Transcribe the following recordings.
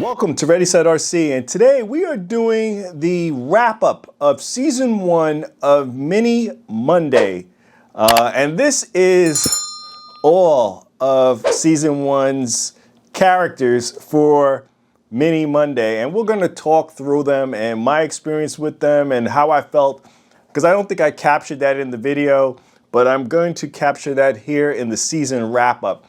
Welcome to Ready Set RC, and today we are doing the wrap-up of Season 1 of Mini Monday. And this is all of Season 1's characters for Mini Monday. And we're going to talk through them and my experience with them and how I felt, because I don't think I captured that in the video, but I'm going to capture that here in the season wrap-up.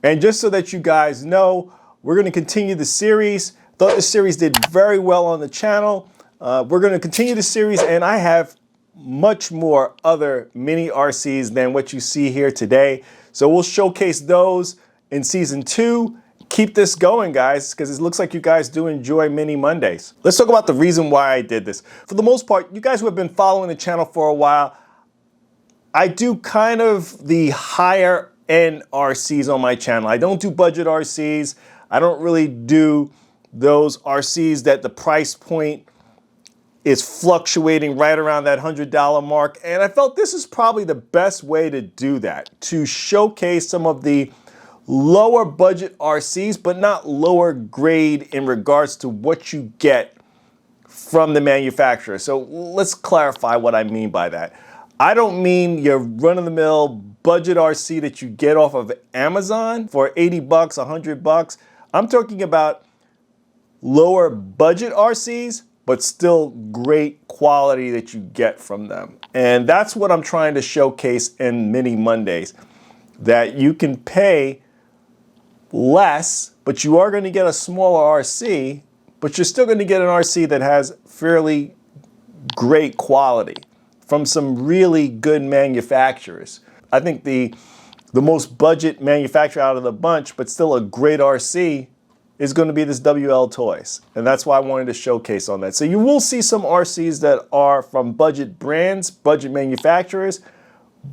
And just so that you guys know, we're going to continue the series. Thought the series did very well on the channel. We're going to continue the series, and I have much more other mini RCs than what you see here today. So we'll showcase those in Season 2. Keep this going, guys, because it looks like you guys do enjoy Mini Mondays. Let's talk about the reason why I did this. For the most part, you guys who have been following the channel for a while, I do kind of the higher end RCs on my channel. I don't do budget RCs. I don't really do those RCs that the price point is fluctuating right around that $100 mark. And I felt this is probably the best way to do that, to showcase some of the lower budget RCs, but not lower grade in regards to what you get from the manufacturer. So let's clarify what I mean by that. I don't mean your run-of-the-mill budget RC that you get off of Amazon for 80 bucks, 100 bucks. I'm talking about lower budget RCs, but still great quality that you get from them. And that's what I'm trying to showcase in Mini Mondays, that you can pay less, but you are going to get a smaller RC, but you're still going to get an RC that has fairly great quality from some really good manufacturers. I think the most budget manufacturer out of the bunch, but still a great RC, is going to be this WL Toys. And that's why I wanted to showcase on that. So you will see some RCs that are from budget brands, budget manufacturers,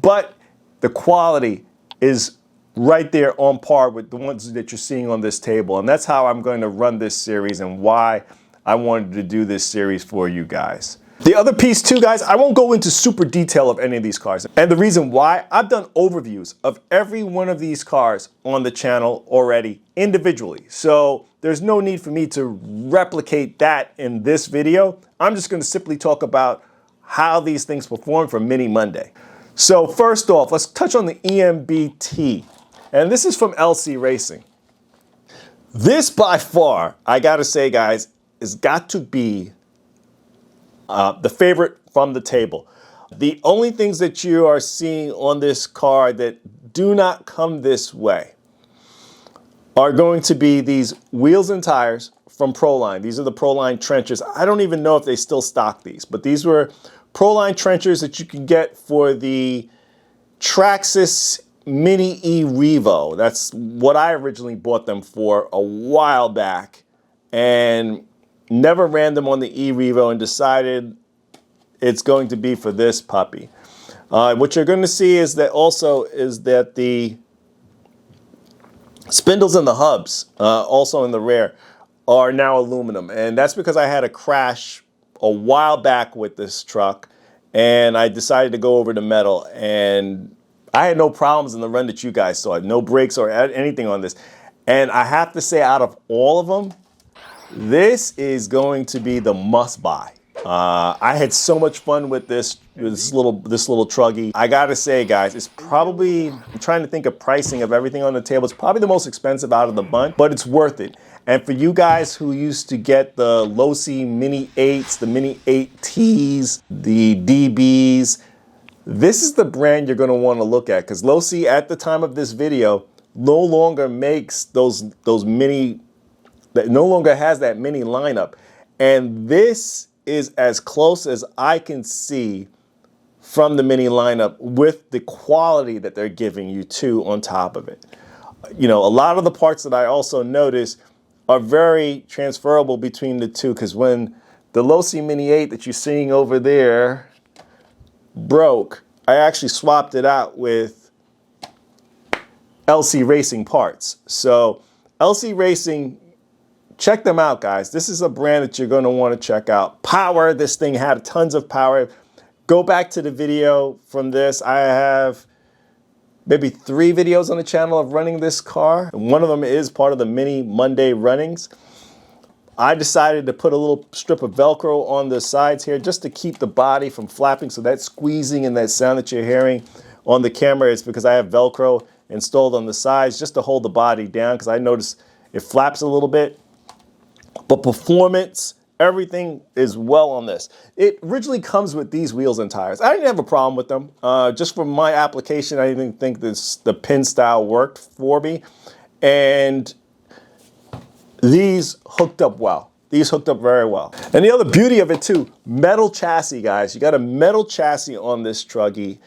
but the quality is right there on par with the ones that you're seeing on this table. And that's how I'm going to run this series and why I wanted to do this series for you guys. The other piece too, guys, I won't go into super detail of any of these cars. And the reason why, I've done overviews of every one of these cars on the channel already individually. So there's no need for me to replicate that in this video. I'm just going to simply talk about how these things perform for Mini Monday. So first off, let's touch on the EMBT. And this is from LC Racing. This by far, I gotta say, guys, has got to be the favorite from the table. The only things that you are seeing on this car that do not come this way are going to be these wheels and tires from Proline. These are the Proline trenchers. I don't even know if they still stock these, but these were Proline trenchers that you can get for the Traxxas Mini E Revo. That's what I originally bought them for a while back, and never ran them on the E Revo and decided it's going to be for this puppy. What you're going to see is that the spindles and the hubs, also in the rear, are now aluminum. And that's because I had a crash a while back with this truck, and I decided to go over to metal. And I had no problems in the run that you guys saw. No brakes or anything on this. And I have to say, out of all of them, this is going to be the must-buy. I had so much fun with this little truggy. I gotta say, guys, it's probably, I'm trying to think of pricing of everything on the table. It's probably the most expensive out of the bunch, but it's worth it. And for you guys who used to get the Losi Mini 8s, the Mini 8Ts, the DBs, this is the brand you're gonna wanna look at, because Losi, at the time of this video, no longer makes those mini, that no longer has that mini lineup. And this is as close as I can see from the mini lineup with the quality that they're giving you too on top of it. You know, a lot of the parts that I also noticed are very transferable between the two, because when the Losi Mini 8 that you're seeing over there broke, I actually swapped it out with LC Racing parts. So LC Racing, check them out, guys. This is a brand that you're going to want to check out. Power, this thing had tons of power. Go back to the video from this. I have maybe 3 videos on the channel of running this car. And one of them is part of the Mini Monday runnings. I decided to put a little strip of Velcro on the sides here just to keep the body from flapping. So that squeezing and that sound that you're hearing on the camera is because I have Velcro installed on the sides just to hold the body down, because I notice it flaps a little bit. But performance, everything is well on this. It originally comes with these wheels and tires. I didn't have a problem with them. Just for my application, I didn't think the pin style worked for me. And these hooked up well. These hooked up very well. And the other beauty of it too, metal chassis, guys. You got a metal chassis on this truggy.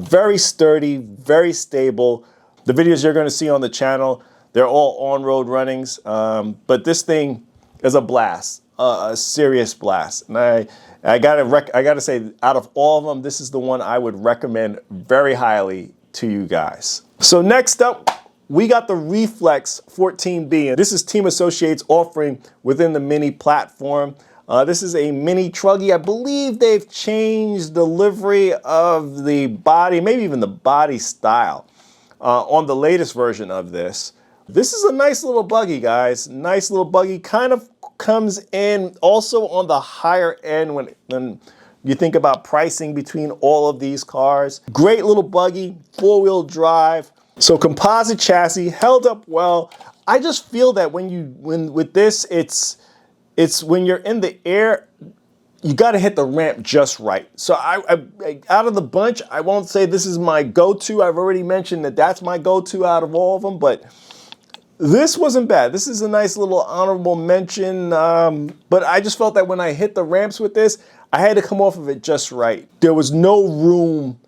Very sturdy, very stable. The videos you're gonna see on the channel, they're all on-road runnings. But this thing is a blast, a serious blast. And I gotta say, out of all of them, this is the one I would recommend very highly to you guys. So next up, we got the Reflex 14B, and this is Team Associates offering within the Mini platform. This is a mini truggy. I believe they've changed the livery of the body, maybe even the body style, on the latest version of this. This is a nice little buggy, guys. Nice little buggy. Kind of comes in also on the higher end when you think about pricing between all of these cars. Great little buggy, four-wheel drive. So composite chassis, held up well. I just feel that when with this, it's when you're in the air, you got to hit the ramp just right. So I out of the bunch, I won't say this is my go-to. I've already mentioned that that's my go-to out of all of them, but this wasn't bad. This is a nice little honorable mention, but I just felt that when I hit the ramps with this, I had to come off of it just right. There was no room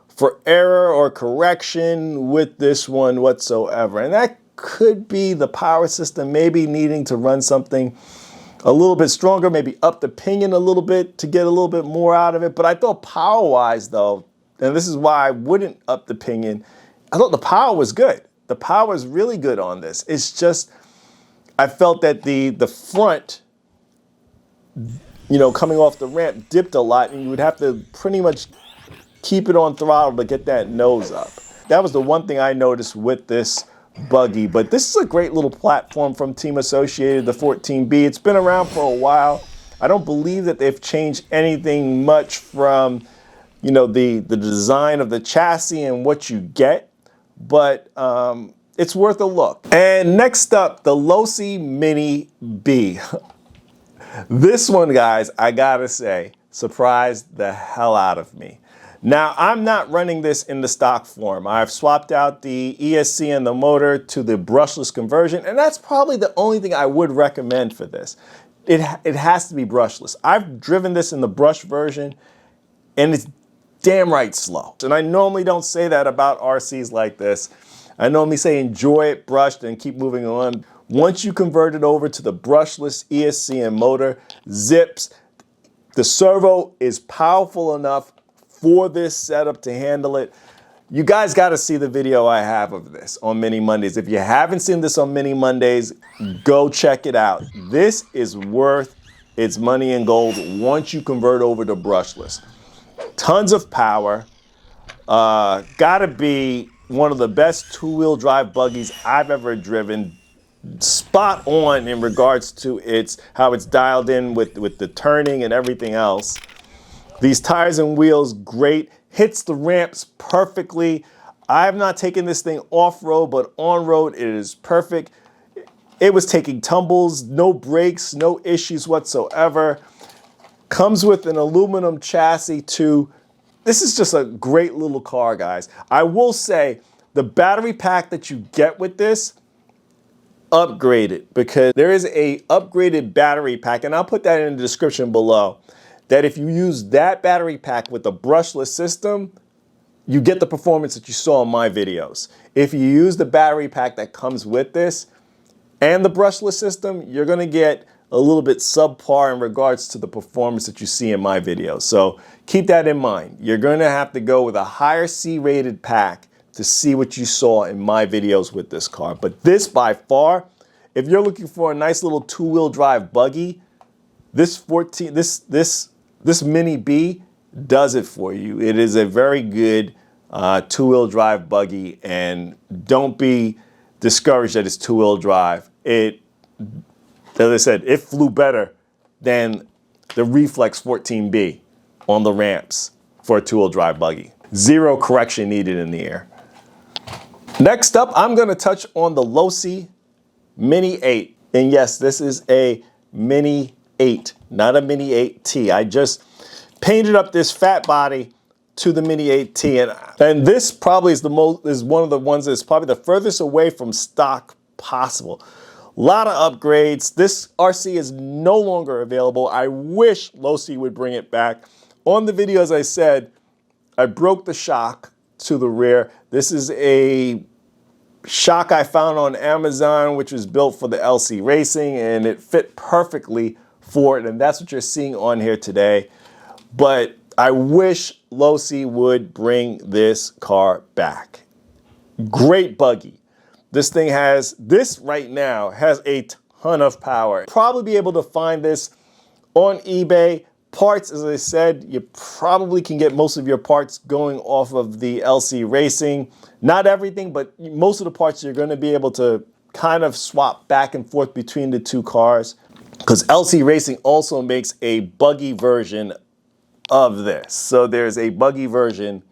for error or correction with this one whatsoever. And that could be the power system maybe needing to run something a little bit stronger, maybe up the pinion a little bit to get a little bit more out of it. But I thought power-wise though, and this is why I wouldn't up the pinion, I thought the power was good. The power is really good on this. It's just, I felt that the front, coming off the ramp dipped a lot, and you would have to pretty much keep it on throttle to get that nose up. That was the one thing I noticed with this buggy. But this is a great little platform from Team Associated, the 14B. It's been around for a while. I don't believe that they've changed anything much from, the design of the chassis and what you get. But it's worth a look. And next up, the Losi Mini B. This one, guys, I gotta say, surprised the hell out of me. Now, I'm not running this in the stock form. I've swapped out the ESC and the motor to the brushless conversion, and that's probably the only thing I would recommend for this. It has to be brushless. I've driven this in the brush version, and it's damn right slow. And I normally don't say that about RCs like this. I normally say enjoy it brushed and keep moving on. Once you convert it over to the brushless ESC and motor, zips. The servo is powerful enough for this setup to handle it. You guys got to see the video I have of this on Mini Mondays. If you haven't seen this on Mini Mondays, go check it out. This is worth its money in gold once you convert over to brushless. Tons of power. Gotta be one of the best two-wheel drive buggies I've ever driven. Spot on in regards to how it's dialed in with the turning and everything else. These tires and wheels, great. Hits the ramps perfectly. I have not taken this thing off-road, but on-road it is perfect. It was taking tumbles, no brakes, no issues whatsoever. Comes with an aluminum chassis too. This is just a great little car, guys. I will say the battery pack that you get with this, upgraded, because there is a upgraded battery pack, and I'll put that in the description below, that if you use that battery pack with the brushless system, you get the performance that you saw in my videos. If you use the battery pack that comes with this and the brushless system, you're gonna get a little bit subpar in regards to the performance that you see in my videos. So keep that in mind. You're gonna have to go with a higher C-rated pack to see what you saw in my videos with this car. But this by far, if you're looking for a nice little two-wheel drive buggy, this Mini B does it for you. It is a very good two-wheel drive buggy, and don't be discouraged that it's two-wheel drive. It as I said, it flew better than the Reflex 14B on the ramps for a two-wheel drive buggy. Zero correction needed in the air. Next up, I'm gonna touch on the Losi Mini 8. And yes, this is a Mini 8, not a Mini 8T. I just painted up this fat body to the Mini 8T, and this probably is one of the ones that's probably the furthest away from stock possible. A lot of upgrades. This RC is no longer available. I wish Losi would bring it back. On the video, as I said, I broke the shock to the rear. This is a shock I found on Amazon, which was built for the LC Racing, and it fit perfectly for it, and that's what you're seeing on here today. But I wish Losi would bring this car back. Great buggy. This right now has a ton of power. Probably be able to find this on eBay. Parts, as I said, you probably can get most of your parts going off of the LC Racing. Not everything, but most of the parts you're going to be able to kind of swap back and forth between the two cars, because LC Racing also makes a buggy version of this. So there's a buggy version.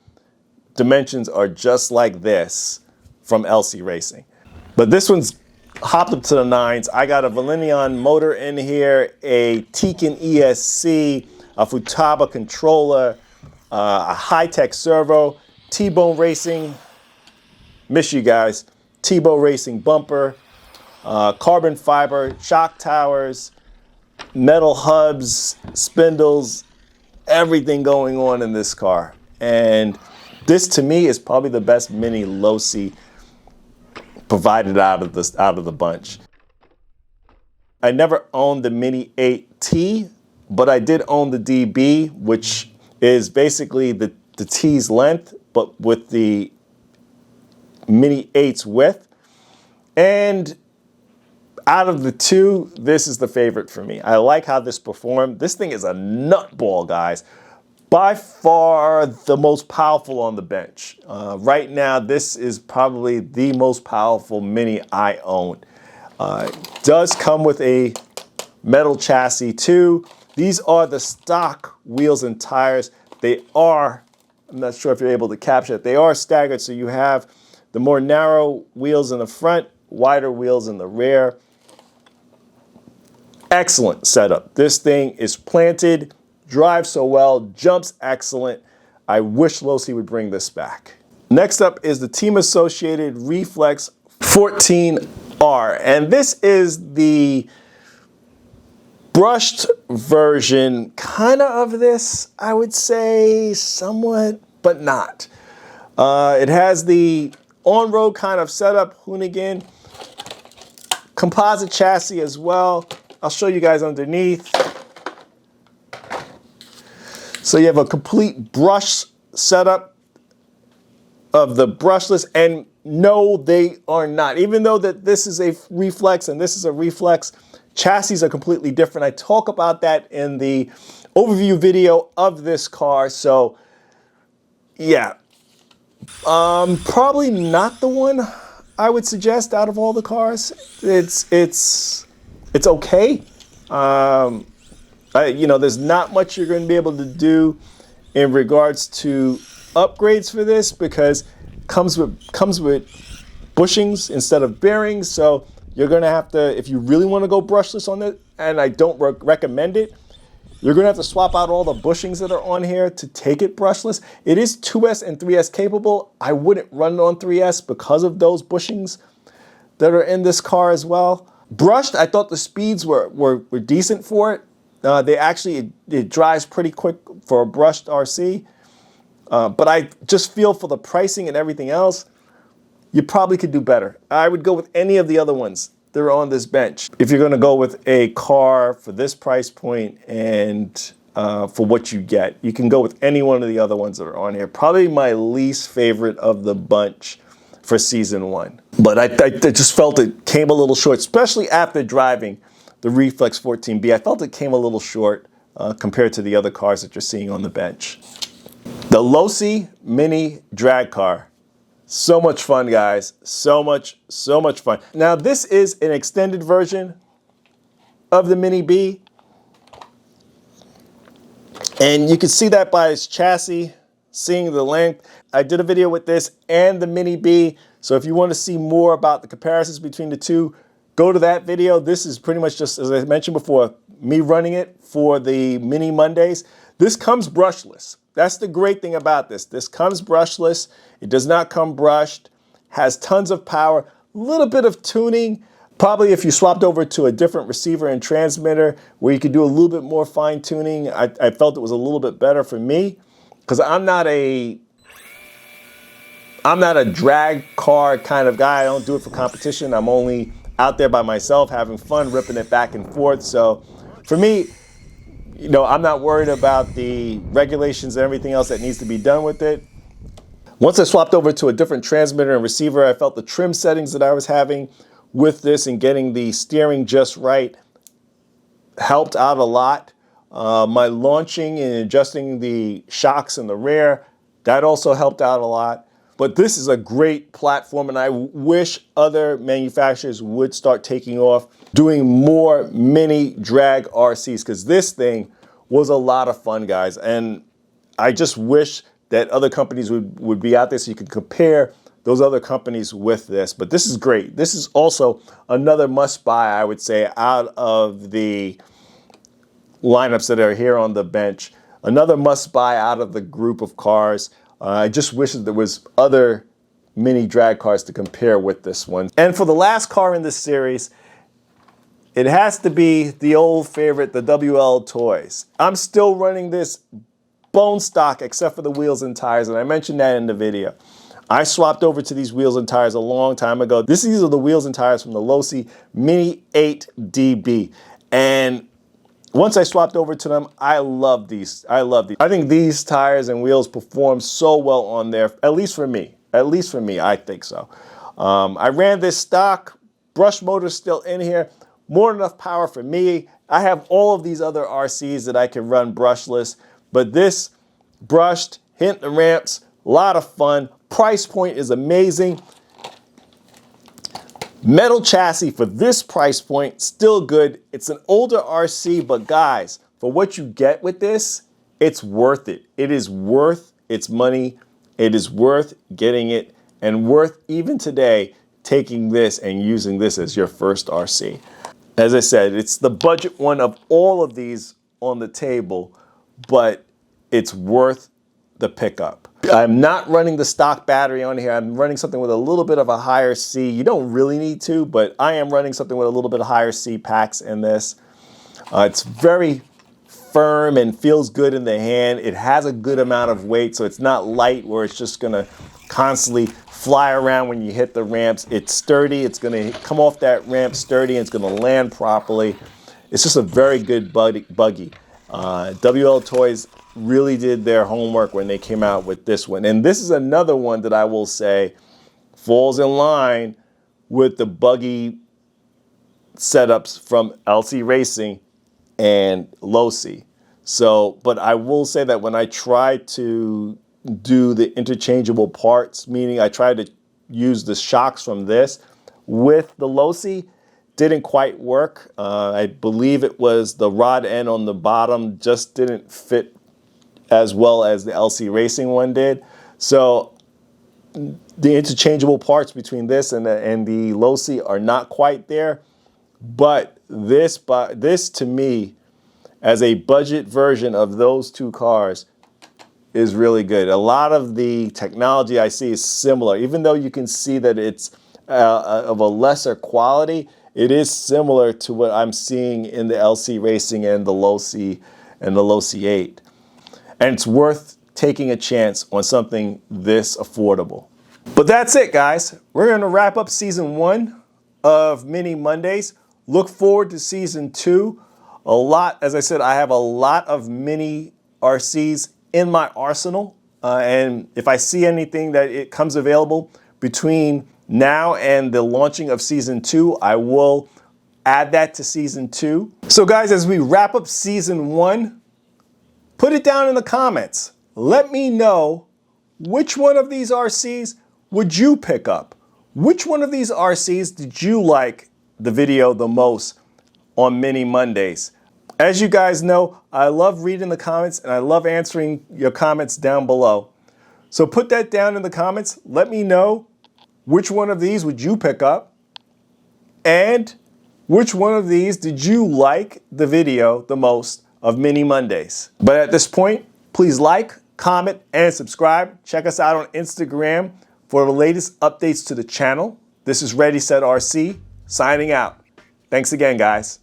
Dimensions are just like this from LC Racing. But this one's hopped up to the nines. I got a Dynamite motor in here, a Tekin ESC, a Futaba controller, a high-tech servo, T-Bone Racing, miss you guys, T-Bone Racing bumper, carbon fiber, shock towers, metal hubs, spindles, everything going on in this car. And this to me is probably the best Mini Losi provided out of the bunch. I never owned the Mini 8T, but I did own the DB, which is basically the T's length, but with the Mini 8's width. And out of the two, this is the favorite for me. I like how this performed. This thing is a nutball, guys. By far the most powerful on the bench. Right now, this is probably the most powerful Mini I own. Does come with a metal chassis too. These are the stock wheels and tires. They are, I'm not sure if you're able to capture it, they are staggered, so you have the more narrow wheels in the front, wider wheels in the rear. Excellent setup. This thing is planted, drives so well, jumps excellent. I wish Losi would bring this back. Next up is the Team Associated Reflex 14R, and this is the brushed version kind of this, I would say, somewhat, but not. It has the on-road kind of setup, Hoonigan, composite chassis as well. I'll show you guys underneath. So you have a complete brush setup of the brushless, and no, they are not. Even though that this is a Reflex and this is a Reflex, chassis are completely different. I talk about that in the overview video of this car. So yeah, probably not the one I would suggest out of all the cars. It's okay. You know, there's not much you're going to be able to do in regards to upgrades for this, because it comes with bushings instead of bearings. So you're going to have to, if you really want to go brushless on it, and I don't recommend it, you're going to have to swap out all the bushings that are on here to take it brushless. It is 2S and 3S capable. I wouldn't run it on 3S because of those bushings that are in this car as well. Brushed, I thought the speeds were decent for it. It drives pretty quick for a brushed RC. But I just feel for the pricing and everything else, you probably could do better. I would go with any of the other ones that are on this bench. If you're gonna go with a car for this price point and for what you get, you can go with any one of the other ones that are on here. Probably my least favorite of the bunch for season one. But I just felt it came a little short, especially after driving the Reflex 14B. I felt it came a little short compared to the other cars that you're seeing on the bench. The Losi Mini drag car. So much fun, guys. So much fun. Now, this is an extended version of the Mini B. And you can see that by its chassis, seeing the length. I did a video with this and the Mini B. So if you want to see more about the comparisons between the two, go to that video. This is pretty much just, as I mentioned before, me running it for the Mini Mondays. This comes brushless. That's the great thing about this. This comes brushless. It does not come brushed. Has tons of power, a little bit of tuning. Probably if you swapped over to a different receiver and transmitter where you could do a little bit more fine tuning, I felt it was a little bit better for me, because I'm not a drag car kind of guy. I don't do it for competition. I'm only out there by myself having fun, ripping it back and forth. So for me, you know, I'm not worried about the regulations and everything else that needs to be done with it. Once I swapped over to a different transmitter and receiver, I felt the trim settings that I was having with this and getting the steering just right helped out a lot. My launching and adjusting the shocks in the rear, that also helped out a lot. But this is a great platform, and I wish other manufacturers would start taking off doing more mini drag RCs, because this thing was a lot of fun, guys. And I just wish that other companies would be out there so you could compare those other companies with this. But this is great. This is also another must buy, I would say, out of the lineups that are here on the bench. Another must buy out of the group of cars. I just wish that there was other mini drag cars to compare with this one. And for the last car in this series, it has to be the old favorite, the WL Toys. I'm still running this bone stock except for the wheels and tires, and I mentioned that in the video. I swapped over to these wheels and tires a long time ago. These are the wheels and tires from the Losi Mini 8DB. And once I swapped over to them, I love these. I love these. I think these tires and wheels perform so well on there, at least for me. At least for me, I think so. I ran this stock, brush motor still in here, more than enough power for me. I have all of these other RCs that I can run brushless, but this brushed, hit the ramps, a lot of fun. Price point is amazing. Metal chassis for this price point, still good. It's an older RC, but guys, for what you get with this, it's worth it. It is worth its money. It is worth getting it, and worth even today taking this and using this as your first RC. As I said, it's the budget one of all of these on the table, but it's worth the pickup. I'm not running the stock battery on here. I'm running something with a little bit of a higher C. You don't really need to, but I am running something with a little bit of higher C packs in this. It's very firm and feels good in the hand. It has a good amount of weight, so it's not light where it's just gonna constantly fly around when you hit the ramps. It's sturdy. It's gonna come off that ramp sturdy, and it's gonna land properly. It's just a very good buggy. WL Toys really did their homework when they came out with this one. And this is another one that I will say falls in line with the buggy setups from LC Racing and Losi. So, but I will say that when I tried to do the interchangeable parts, meaning I tried to use the shocks from this with the Losi, didn't quite work. I believe it was the rod end on the bottom just didn't fit as well as the LC Racing one did. So the interchangeable parts between this and the Losi are not quite there. But this to me, as a budget version of those two cars, is really good. A lot of the technology I see is similar, even though you can see that it's of a lesser quality. It is similar to what I'm seeing in the LC Racing and the Losi 8. And it's worth taking a chance on something this affordable. But that's it, guys. We're going to wrap up season 1 of Mini Mondays. Look forward to season 2. As I said, I have a lot of mini RCs in my arsenal. And if I see anything that it comes available between now and the launching of season 2, I will add that to season 2. So guys, as we wrap up season 1, put it down in the comments. Let me know which one of these RCs would you pick up? Which one of these RCs did you like the video the most on Mini Mondays. As you guys know, I love reading the comments and I love answering your comments down below. So put that down in the comments. Let me know which one of these would you pick up and which one of these did you like the video the most of Mini Mondays. But at this point, please like, comment, and subscribe. Check us out on Instagram for the latest updates to the channel. This is Ready Set RC signing out. Thanks again, guys.